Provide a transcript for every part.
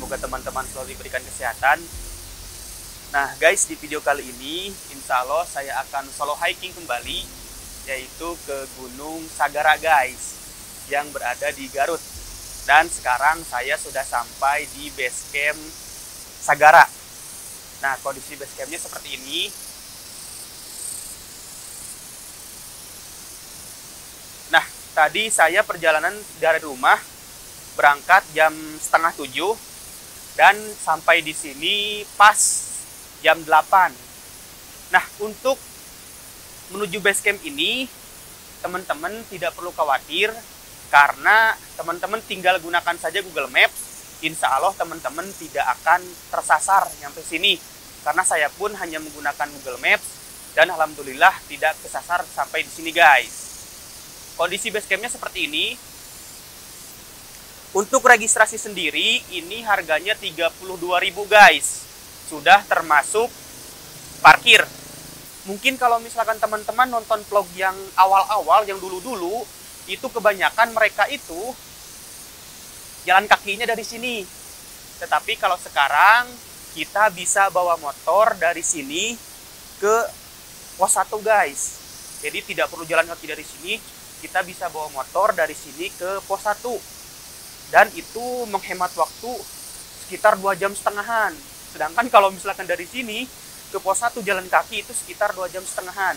Semoga teman-teman selalu diberikan kesehatan. Nah guys, di video kali ini insya Allah saya akan solo hiking kembali, yaitu ke Gunung Sagara guys, yang berada di Garut. Dan sekarang saya sudah sampai di base camp Sagara. Nah kondisi base campnya seperti ini. Nah tadi saya perjalanan dari rumah berangkat jam setengah 7 dan sampai di sini pas jam 8. Nah, untuk menuju base camp ini, teman-teman tidak perlu khawatir karena teman-teman tinggal gunakan saja Google Maps. Insya Allah teman-teman tidak akan tersasar nyampe sini. Karena saya pun hanya menggunakan Google Maps dan alhamdulillah tidak kesasar sampai di sini guys. Kondisi base campnya seperti ini. Untuk registrasi sendiri, ini harganya 32.000 guys. Sudah termasuk parkir. Mungkin kalau misalkan teman-teman nonton vlog yang awal-awal, yang dulu-dulu, itu kebanyakan mereka itu jalan kakinya dari sini. Tetapi kalau sekarang kita bisa bawa motor dari sini ke pos 1 guys. Jadi tidak perlu jalan kaki dari sini, kita bisa bawa motor dari sini ke pos 1. Dan itu menghemat waktu sekitar 2 jam setengahan. Sedangkan kalau misalkan dari sini ke pos 1 jalan kaki itu sekitar 2 jam setengahan.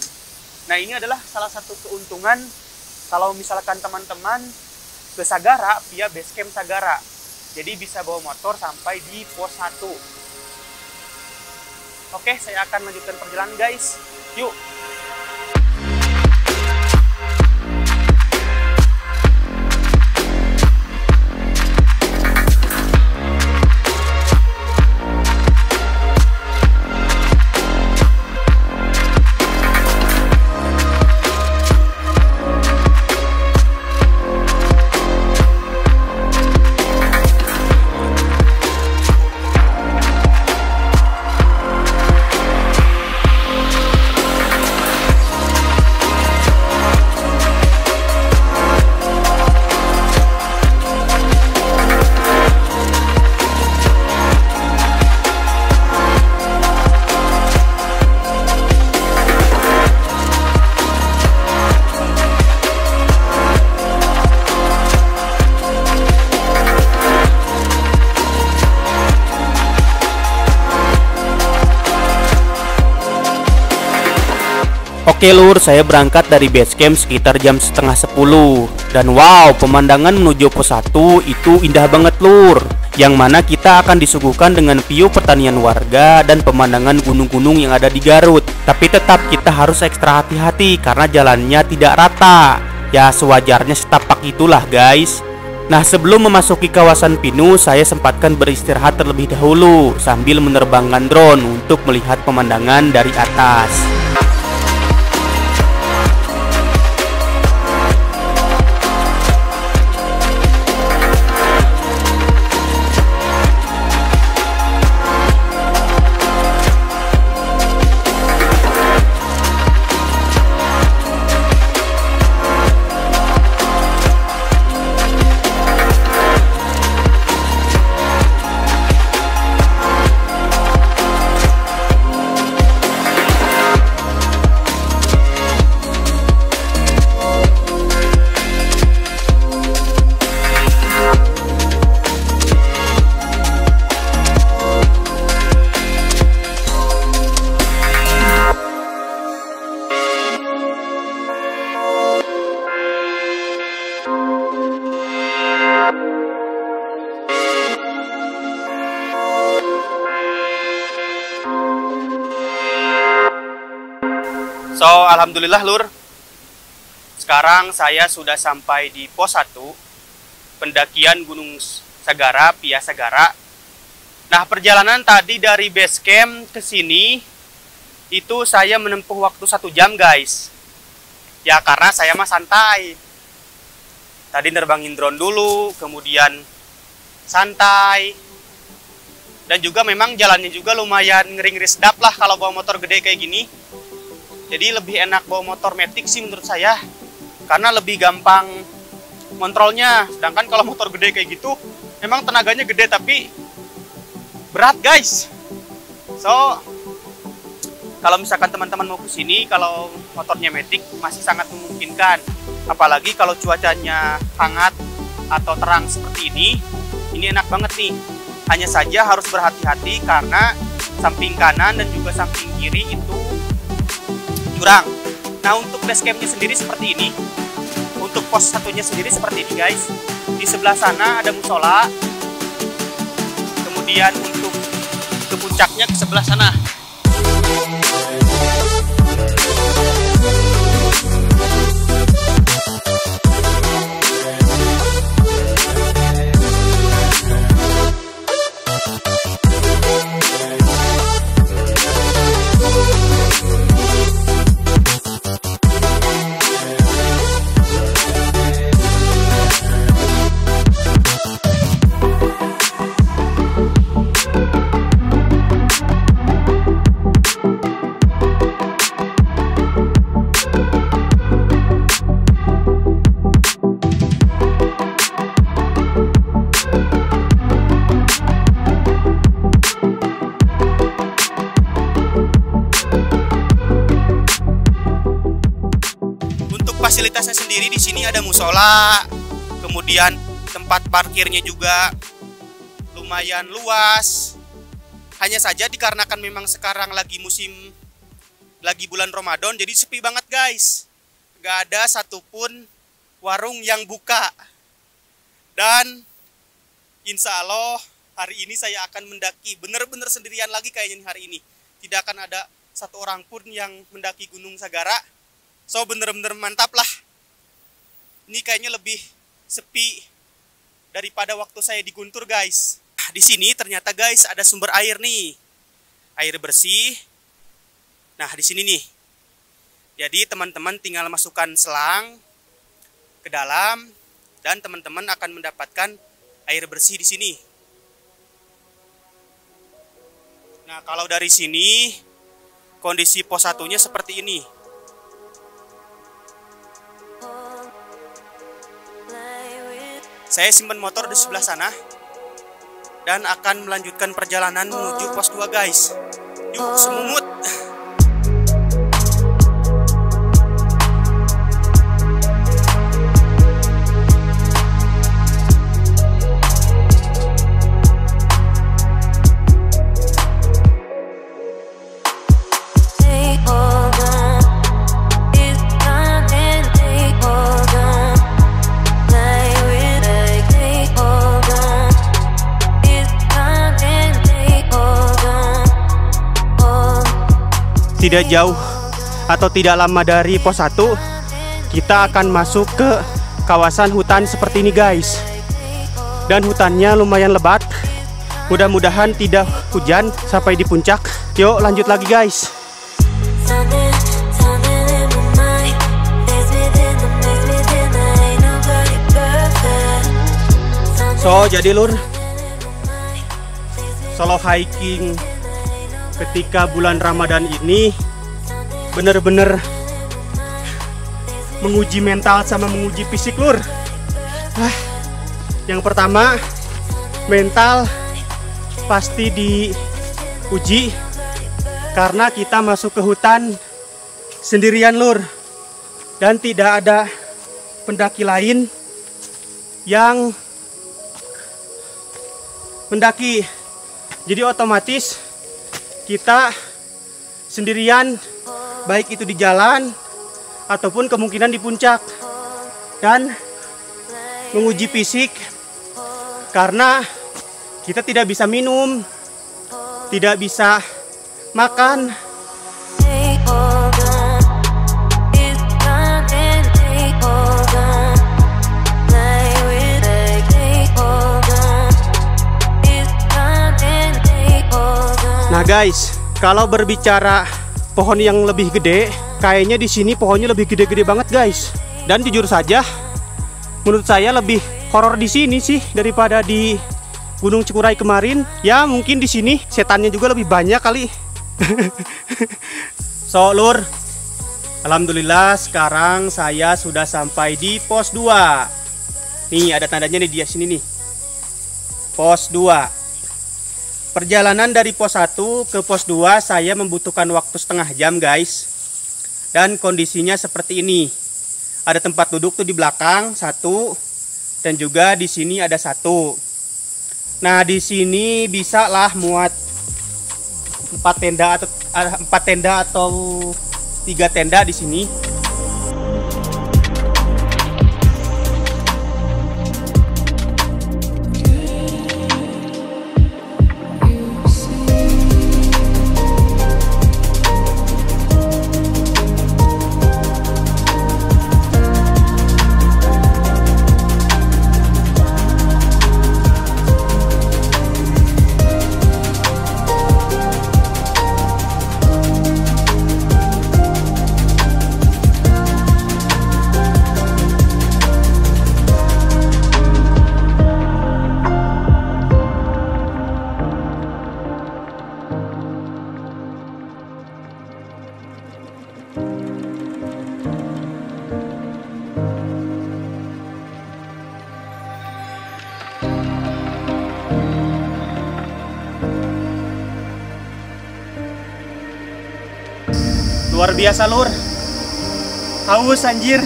Nah ini adalah salah satu keuntungan kalau misalkan teman-teman ke Sagara via base camp Sagara. Jadi bisa bawa motor sampai di pos 1. Oke, saya akan lanjutkan perjalanan guys. Yuk. Oke lur, saya berangkat dari base camp sekitar jam setengah 10. Dan wow, pemandangan menuju pos 1 itu indah banget lur. Yang mana kita akan disuguhkan dengan view pertanian warga dan pemandangan gunung-gunung yang ada di Garut. Tapi tetap kita harus ekstra hati-hati karena jalannya tidak rata. Ya sewajarnya setapak itulah guys. Nah sebelum memasuki kawasan Pinus, saya sempatkan beristirahat terlebih dahulu sambil menerbangkan drone untuk melihat pemandangan dari atas. So, alhamdulillah lur. Sekarang saya sudah sampai di pos 1 pendakian Gunung Sagara via Sagara. Nah, perjalanan tadi dari base camp ke sini itu saya menempuh waktu 1 jam, guys. Ya, karena saya mah santai. Tadi nerbangin drone dulu, kemudian santai. Dan juga memang jalannya juga lumayan ngeri-ngeri sedap lah kalau bawa motor gede kayak gini. Jadi lebih enak bawa motor matic sih menurut saya, karena lebih gampang kontrolnya. Sedangkan kalau motor gede kayak gitu, memang tenaganya gede tapi berat guys. So kalau misalkan teman-teman mau ke sini, kalau motornya Matic masih sangat memungkinkan. Apalagi kalau cuacanya hangat atau terang seperti ini enak banget nih. Hanya saja harus berhati-hati karena samping kanan dan juga samping kiri itu jurang. Nah, untuk base campnya sendiri seperti ini. Untuk pos satunya sendiri seperti ini guys. Di sebelah sana ada musola. Kemudian untuk ke puncaknya ke sebelah sana. Fasilitasnya sendiri di sini ada musola, kemudian tempat parkirnya juga lumayan luas. Hanya saja dikarenakan memang sekarang lagi bulan Ramadan, jadi sepi banget guys. Gak ada satupun warung yang buka. Dan insya Allah hari ini saya akan mendaki bener-bener sendirian lagi kayaknya hari ini. Tidak akan ada satu orang pun yang mendaki Gunung Sagara. So bener-bener mantap lah. Ini kayaknya lebih sepi daripada waktu saya di Guntur guys. Di sini ternyata guys ada sumber air nih, air bersih. Nah di sini nih. Jadi teman-teman tinggal masukkan selang ke dalam dan teman-teman akan mendapatkan air bersih di sini. Nah kalau dari sini kondisi pos satunya seperti ini. Saya simpan motor di sebelah sana dan akan melanjutkan perjalanan menuju pos 2 guys. Yuk semumut. Tidak jauh atau tidak lama dari pos 1, kita akan masuk ke kawasan hutan seperti ini guys. Dan hutannya lumayan lebat. Mudah-mudahan tidak hujan sampai di puncak. Yuk lanjut lagi guys. So jadi lur, solo hiking ketika bulan Ramadan ini bener-bener menguji mental sama menguji fisik lur. Yang pertama mental pasti diuji karena kita masuk ke hutan sendirian lur, dan tidak ada pendaki lain yang mendaki, jadi otomatis kita sendirian, baik itu di jalan ataupun kemungkinan di puncak. Dan menguji fisik karena kita tidak bisa minum, tidak bisa makan. Nah guys, kalau berbicara pohon yang lebih gede, kayaknya di sini pohonnya lebih gede-gede banget guys. Dan jujur saja, menurut saya lebih horor di sini sih daripada di Gunung Cikuray kemarin. Ya mungkin di sini setannya juga lebih banyak kali. So lur, alhamdulillah sekarang saya sudah sampai di pos 2. Nih ada tandanya nih di sini nih. Pos 2. Perjalanan dari pos 1 ke pos 2 saya membutuhkan waktu setengah jam guys. Dan kondisinya seperti ini. Ada tempat duduk tuh di belakang satu, dan juga di sini ada satu. Nah, di sini bisa lah muat 4 tenda atau 3 tenda di sini. Luar biasa lur, haus anjir.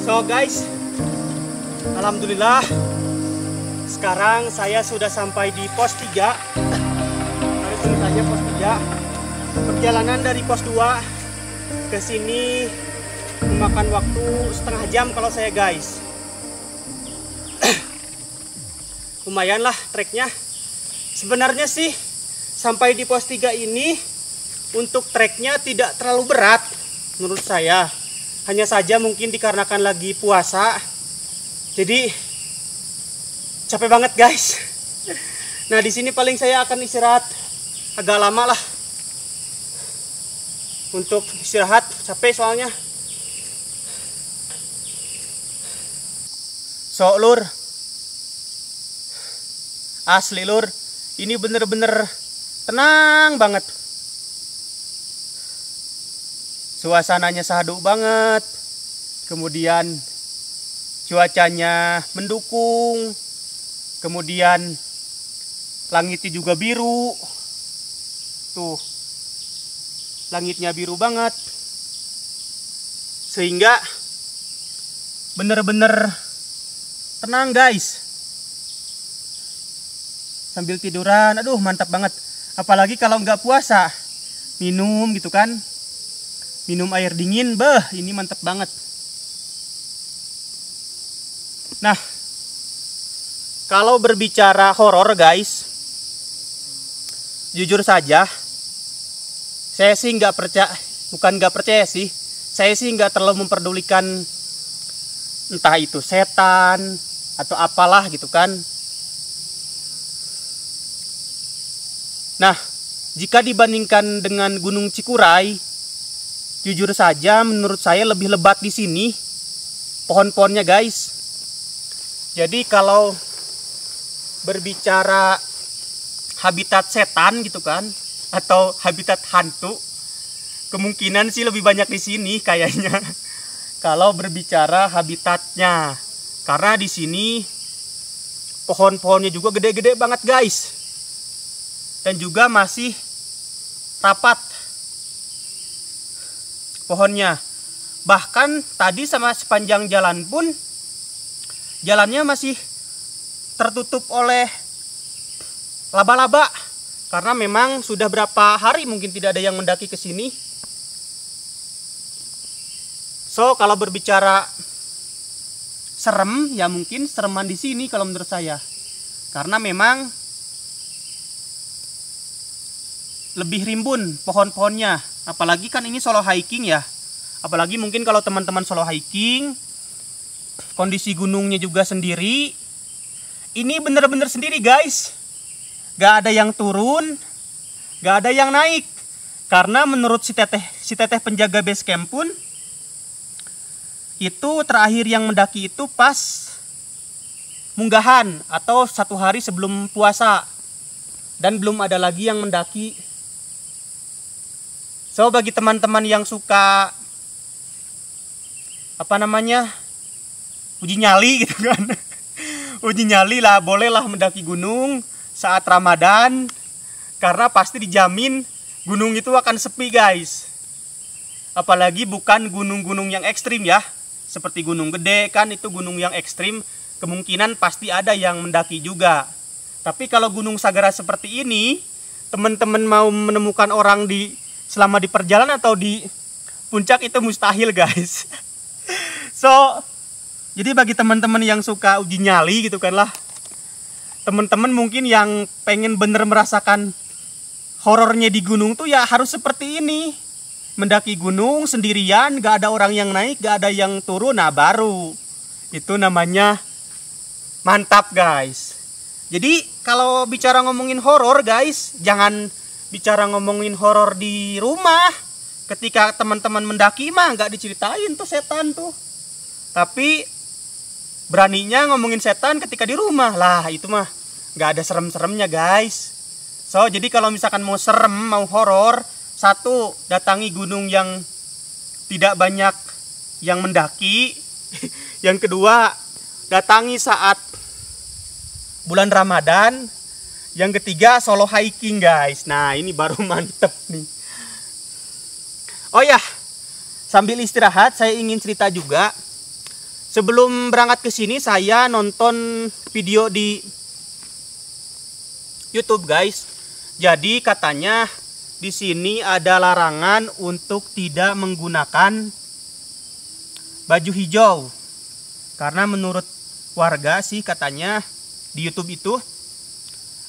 So guys, alhamdulillah sekarang saya sudah sampai di pos 3. Hari ceritanya pos 3. Perjalanan dari pos 2 ke sini memakan waktu setengah jam kalau saya guys. Lumayan lah treknya. Sebenarnya sih sampai di pos 3 ini untuk treknya tidak terlalu berat menurut saya. Hanya saja mungkin dikarenakan lagi puasa, jadi capek banget guys. Nah, di sini paling saya akan istirahat agak lama lah. Untuk istirahat, capek soalnya. So lur, asli lur, ini bener-bener tenang banget. Suasananya sahdu banget, kemudian cuacanya mendukung, kemudian langitnya juga biru, tuh langitnya biru banget, sehingga bener-bener tenang guys. Sambil tiduran, aduh mantap banget. Apalagi kalau nggak puasa, minum gitu kan. Minum air dingin, ini mantep banget. Nah, kalau berbicara horor guys, jujur saja, saya sih nggak percaya, bukan nggak percaya sih, saya sih nggak terlalu memperdulikan entah itu setan atau apalah gitu kan. Nah, jika dibandingkan dengan Gunung Cikuray, jujur saja menurut saya lebih lebat di sini pohon-pohonnya guys. Jadi kalau berbicara habitat setan gitu kan, atau habitat hantu, kemungkinan sih lebih banyak di sini kayaknya. Kalau berbicara habitatnya, karena di sini pohon-pohonnya juga gede-gede banget guys, dan juga masih rapat pohonnya. Bahkan tadi sama sepanjang jalan pun jalannya masih tertutup oleh laba-laba, karena memang sudah berapa hari mungkin tidak ada yang mendaki ke sini. So kalau berbicara serem, ya mungkin sereman di sini kalau menurut saya, karena memang lebih rimbun pohon-pohonnya. Apalagi kan ini solo hiking ya. Apalagi mungkin kalau teman-teman solo hiking kondisi gunungnya juga sendiri. Ini bener-bener sendiri guys. Gak ada yang turun, gak ada yang naik. Karena menurut si teteh penjaga base camp pun, itu terakhir yang mendaki itu pas munggahan atau 1 hari sebelum puasa. Dan belum ada lagi yang mendaki. So bagi teman-teman yang suka uji nyali gitu kan. Uji nyali lah, bolehlah mendaki gunung saat Ramadan. Karena pasti dijamin gunung itu akan sepi guys. Apalagi bukan gunung-gunung yang ekstrim ya. Seperti Gunung Gede kan itu gunung yang ekstrim. Kemungkinan pasti ada yang mendaki juga. Tapi kalau Gunung Sagara seperti ini, teman-teman mau menemukan orang selama di perjalanan atau di puncak itu mustahil guys. So, jadi bagi teman-teman yang suka uji nyali gitu kan lah, teman-teman mungkin yang pengen bener merasakan horornya di gunung tuh ya harus seperti ini. Mendaki gunung sendirian, gak ada orang yang naik, gak ada yang turun, nah baru itu namanya mantap guys. Jadi kalau bicara ngomongin horor guys, jangan bicara ngomongin horor di rumah. Ketika teman-teman mendaki mah nggak diceritain tuh setan tuh. Tapi beraninya ngomongin setan ketika di rumah lah, itu mah nggak ada serem-seremnya guys. So jadi kalau misalkan mau serem, mau horor, satu, datangi gunung yang tidak banyak yang mendaki. Yang kedua, datangi saat bulan Ramadan. Yang ketiga, solo hiking guys. Nah ini baru mantep nih. Oh ya, sambil istirahat saya ingin cerita juga. Sebelum berangkat ke sini saya nonton video di YouTube guys. Jadi katanya di sini ada larangan untuk tidak menggunakan baju hijau. Karena menurut warga sih katanya di YouTube itu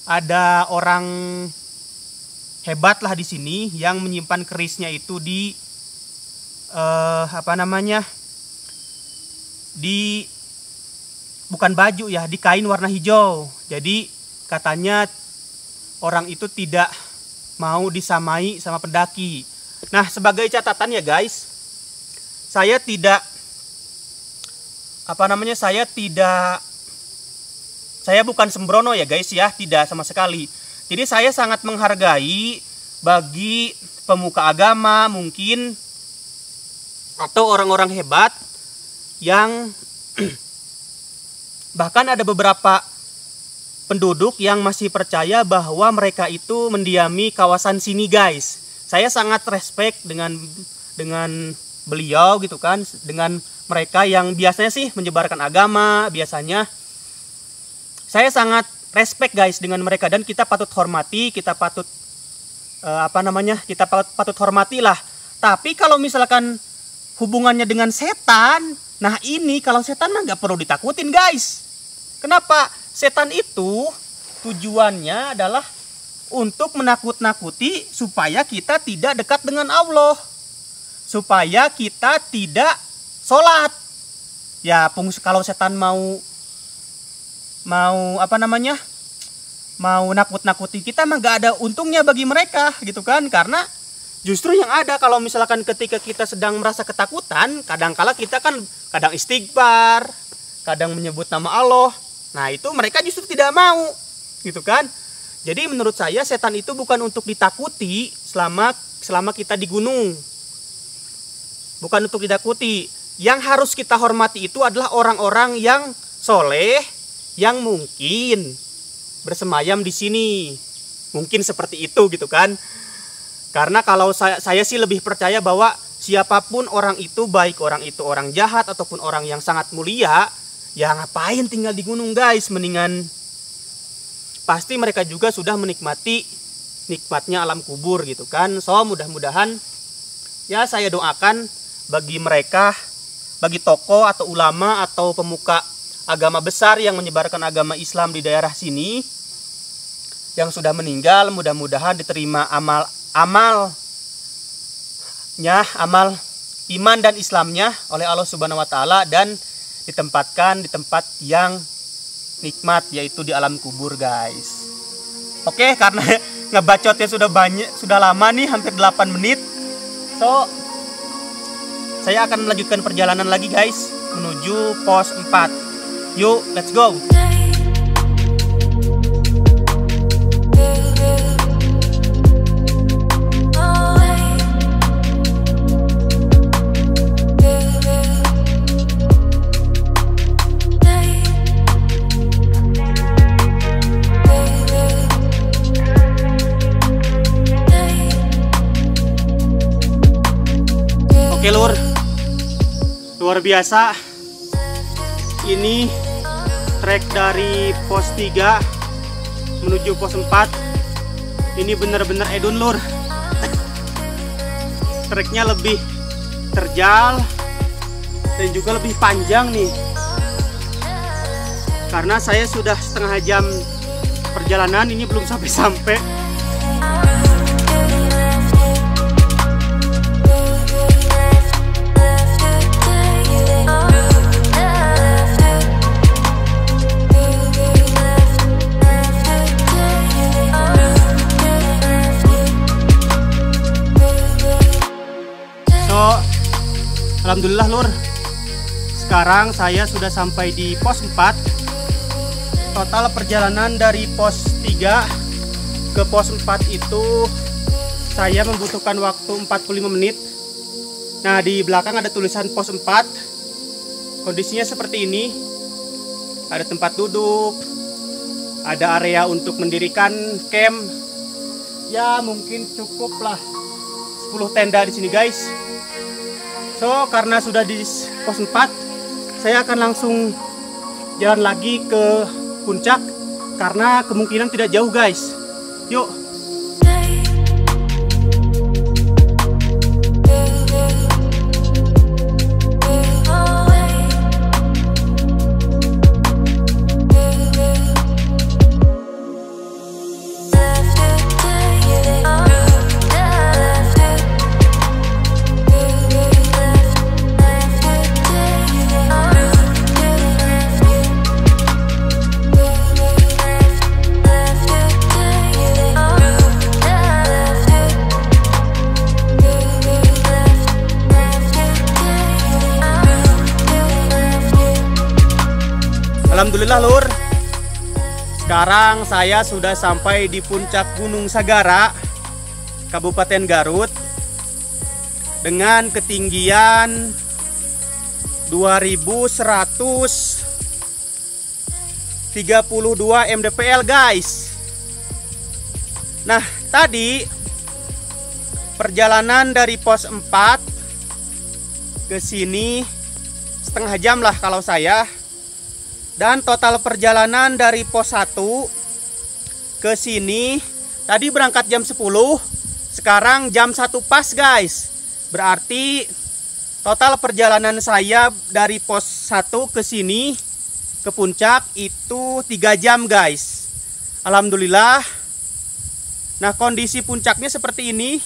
ada orang hebat lah di sini yang menyimpan kerisnya itu di bukan baju ya, di kain warna hijau. Jadi katanya orang itu tidak mau disamai sama pendaki. Nah, sebagai catatan ya guys, saya bukan sembrono ya guys ya, tidak sama sekali. Jadi saya sangat menghargai bagi pemuka agama mungkin atau orang-orang hebat yang bahkan ada beberapa penduduk yang masih percaya bahwa mereka itu mendiami kawasan sini guys. Saya sangat respect dengan beliau gitu kan, dengan mereka yang biasanya sih menyebarkan agama biasanya. Saya sangat respect guys dengan mereka dan kita patut hormati, kita patut patut hormatilah. Tapi kalau misalkan hubungannya dengan setan, nah ini kalau setan mah nggak perlu ditakutin guys. Kenapa? Setan itu tujuannya adalah untuk menakut-nakuti supaya kita tidak dekat dengan Allah, supaya kita tidak sholat. Ya, kalau setan mau nakut-nakuti kita mah gak ada untungnya bagi mereka gitu kan. Karena justru yang ada kalau misalkan ketika kita sedang merasa ketakutan, kadangkala kita kan kadang istighfar, kadang menyebut nama Allah. Nah itu mereka justru tidak mau gitu kan. Jadi menurut saya setan itu bukan untuk ditakuti selama kita di gunung, bukan untuk ditakuti. Yang harus kita hormati itu adalah orang-orang yang soleh, yang mungkin bersemayam di sini, mungkin seperti itu gitu kan. Karena kalau saya sih lebih percaya bahwa siapapun orang itu, baik orang itu orang jahat ataupun orang yang sangat mulia, ya ngapain tinggal di gunung guys. Mendingan pasti mereka juga sudah menikmati nikmatnya alam kubur gitu kan. So mudah-mudahan ya saya doakan bagi mereka, bagi tokoh atau ulama atau pemuka agama besar yang menyebarkan agama Islam di daerah sini yang sudah meninggal, mudah-mudahan diterima amal iman dan Islamnya oleh Allah Subhanahu wa taala dan ditempatkan di tempat yang nikmat, yaitu di alam kubur guys. Oke, karena ngebacotnya sudah lama nih, hampir 8 menit. So, saya akan melanjutkan perjalanan lagi guys, menuju pos 4. Yuk, let's go. Oke lur, luar biasa. Ini trek dari pos 3 menuju pos 4. Ini bener-bener edun lur. Treknya lebih terjal dan juga lebih panjang nih, karena saya sudah setengah jam perjalanan, ini belum sampai-sampai. Alhamdulillah lur, sekarang saya sudah sampai di pos 4. Total perjalanan dari pos 3 ke pos 4 itu saya membutuhkan waktu 45 menit. Nah, di belakang ada tulisan pos 4. Kondisinya seperti ini. Ada tempat duduk, ada area untuk mendirikan camp. Ya mungkin cukuplah 10 tenda di sini guys. So, karena sudah di pos 4, saya akan langsung jalan lagi ke puncak, karena kemungkinan tidak jauh guys. Yuk. Alhamdulillah lur, sekarang saya sudah sampai di puncak Gunung Sagara, Kabupaten Garut, dengan ketinggian 2132 mdpl guys. Nah, tadi perjalanan dari pos 4 ke sini setengah jam lah kalau saya. Dan total perjalanan dari pos 1 ke sini tadi berangkat jam 10, sekarang jam 1 pas guys. Berarti total perjalanan saya dari pos 1 ke sini ke puncak itu 3 jam guys. Alhamdulillah. Nah, kondisi puncaknya seperti ini.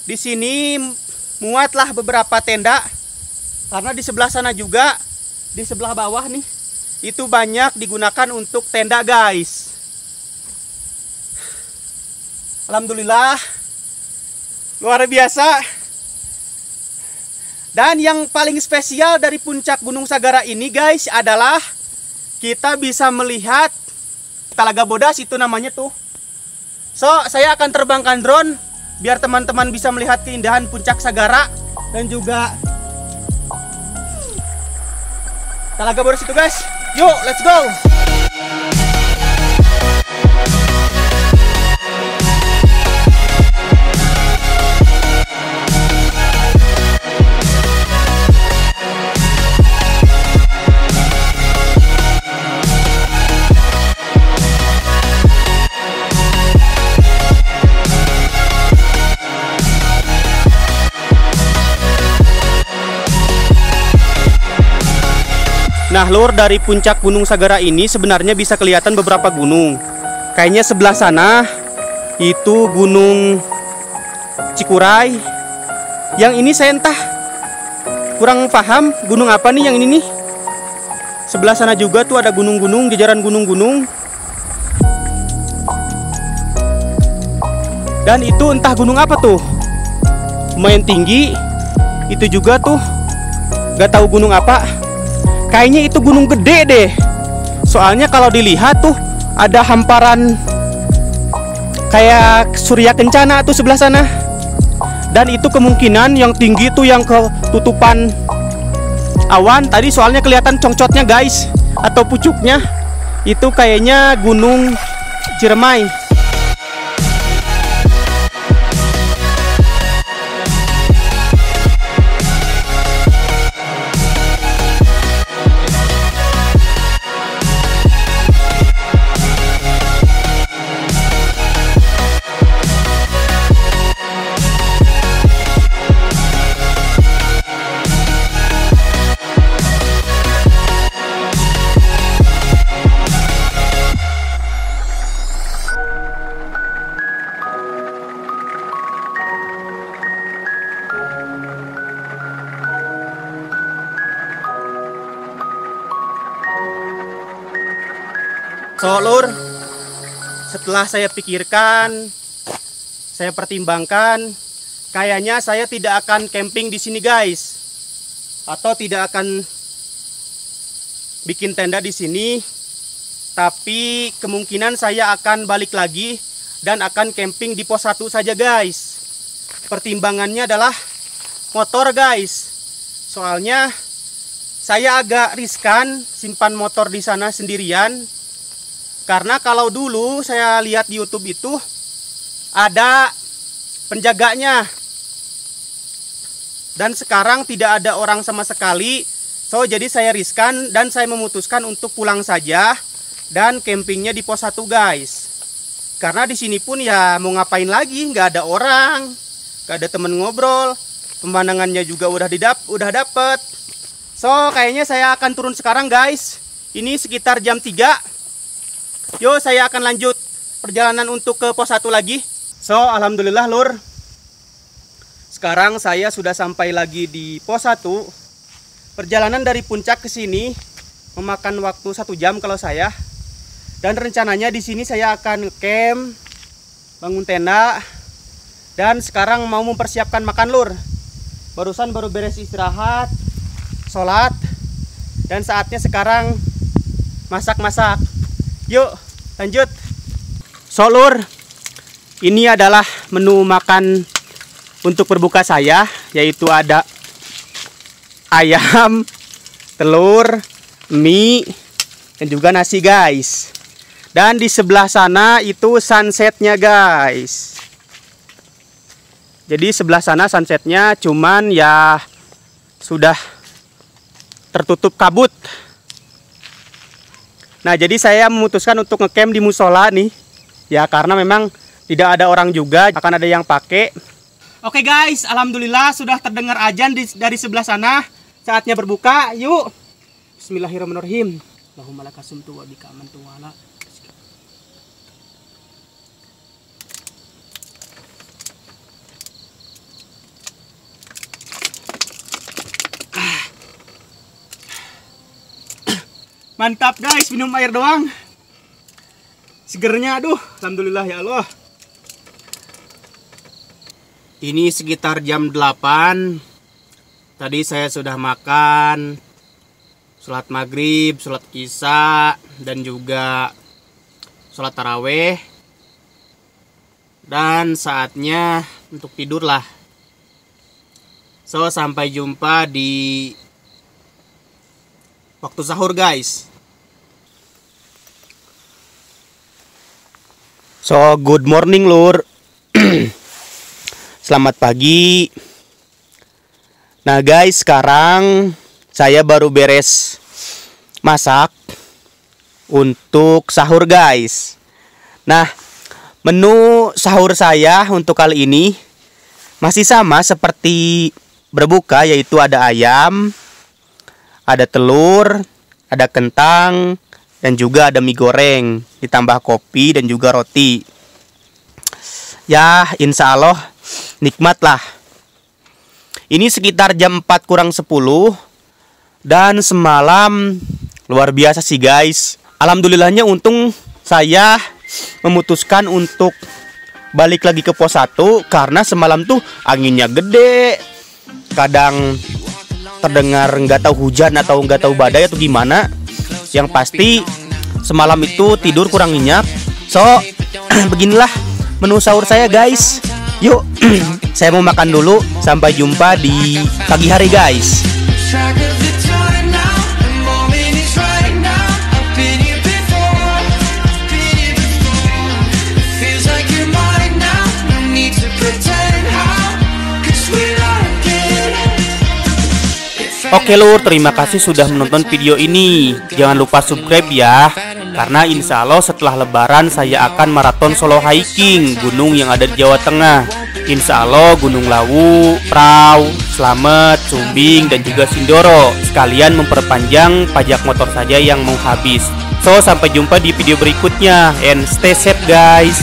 Di sini muatlah beberapa tenda, karena di sebelah sana juga, di sebelah bawah nih, itu banyak digunakan untuk tenda guys. Alhamdulillah, luar biasa. Dan yang paling spesial dari puncak Gunung Sagara ini guys adalah kita bisa melihat Talaga Bodas, itu namanya tuh. So, saya akan terbangkan drone biar teman-teman bisa melihat keindahan puncak Sagara dan juga Talaga Bodas itu guys. Yuk, let's go. Nah lur, dari puncak Gunung Sagara ini sebenarnya bisa kelihatan beberapa gunung. Kayaknya sebelah sana itu Gunung Cikuray. Yang ini saya entah kurang paham gunung apa nih yang ini nih. Sebelah sana juga tuh ada gunung-gunung, jajaran gunung-gunung. Dan itu entah gunung apa tuh. Lumayan tinggi. Itu juga tuh gak tahu gunung apa. Kayaknya itu gunung gede deh. Soalnya kalau dilihat tuh ada hamparan kayak surya kencana tuh sebelah sana. Dan itu kemungkinan yang tinggi tuh yang ketutupan awan. Tadi soalnya kelihatan congcotnya guys, atau pucuknya. Itu kayaknya gunung Ciremai. So lur, setelah saya pikirkan, saya pertimbangkan, kayaknya saya tidak akan camping di sini guys, atau tidak akan bikin tenda di sini. Tapi kemungkinan saya akan balik lagi dan akan camping di pos 1 saja guys. Pertimbangannya adalah motor guys. Soalnya saya agak riskan simpan motor di sana sendirian. Karena kalau dulu saya lihat di YouTube itu ada penjaganya. Dan sekarang tidak ada orang sama sekali. So jadi saya riskan dan saya memutuskan untuk pulang saja dan campingnya di pos 1 guys. Karena di sini pun ya mau ngapain lagi, nggak ada orang, nggak ada temen ngobrol, pemandangannya juga udah dapet. So kayaknya saya akan turun sekarang guys. Ini sekitar jam 3. Yo, saya akan lanjut perjalanan untuk ke pos 1 lagi. So, alhamdulillah lur. Sekarang saya sudah sampai lagi di pos 1. Perjalanan dari puncak ke sini memakan waktu 1 jam kalau saya. Dan rencananya di sini saya akan camp, bangun tenda, dan sekarang mau mempersiapkan makan lur. Barusan baru beres istirahat, sholat, dan saatnya sekarang masak-masak. Yuk lanjut. So lur, ini adalah menu makan untuk berbuka saya, yaitu ada ayam, telur, mie, dan juga nasi guys. Dan di sebelah sana itu sunsetnya guys. Jadi sebelah sana sunsetnya, cuman ya sudah tertutup kabut. Nah jadi saya memutuskan untuk ngecamp di musola nih. Ya karena memang tidak ada orang juga, akan ada yang pakai. Oke guys, alhamdulillah sudah terdengar azan dari sebelah sana. Saatnya berbuka, yuk. Bismillahirrahmanirrahim. Allahumma lakasumtu wa bika amantu wa ala. Mantap guys, minum air doang. Segernya, aduh, alhamdulillah ya Allah. Ini sekitar jam 8. Tadi saya sudah makan, sholat maghrib, sholat isya, dan juga sholat taraweh. Dan saatnya untuk tidur lah. So, sampai jumpa di waktu sahur guys. So good morning lur. Selamat pagi. Nah guys, sekarang saya baru beres masak untuk sahur guys. Nah menu sahur saya untuk kali ini masih sama seperti berbuka, yaitu ada ayam, ada telur, ada kentang, dan juga ada mie goreng, ditambah kopi dan juga roti. Ya, insya Allah nikmat lah. Ini sekitar jam 4 kurang 10. Dan semalam luar biasa sih guys. Alhamdulillahnya untung saya memutuskan untuk balik lagi ke pos 1 karena semalam tuh anginnya gede. Kadang terdengar nggak tahu hujan atau nggak tahu badai atau gimana. Yang pasti semalam itu tidur kurang nyenyak. So beginilah menu sahur saya guys. Yuk saya mau makan dulu. Sampai jumpa di pagi hari guys. Oke lur, terima kasih sudah menonton video ini. Jangan lupa subscribe ya. Karena insya Allah setelah lebaran saya akan maraton solo hiking gunung yang ada di Jawa Tengah. Insya Allah Gunung Lawu, Prau, Slamet, Sumbing, dan juga Sindoro. Sekalian memperpanjang pajak motor saja yang mau habis. So sampai jumpa di video berikutnya. And stay safe guys.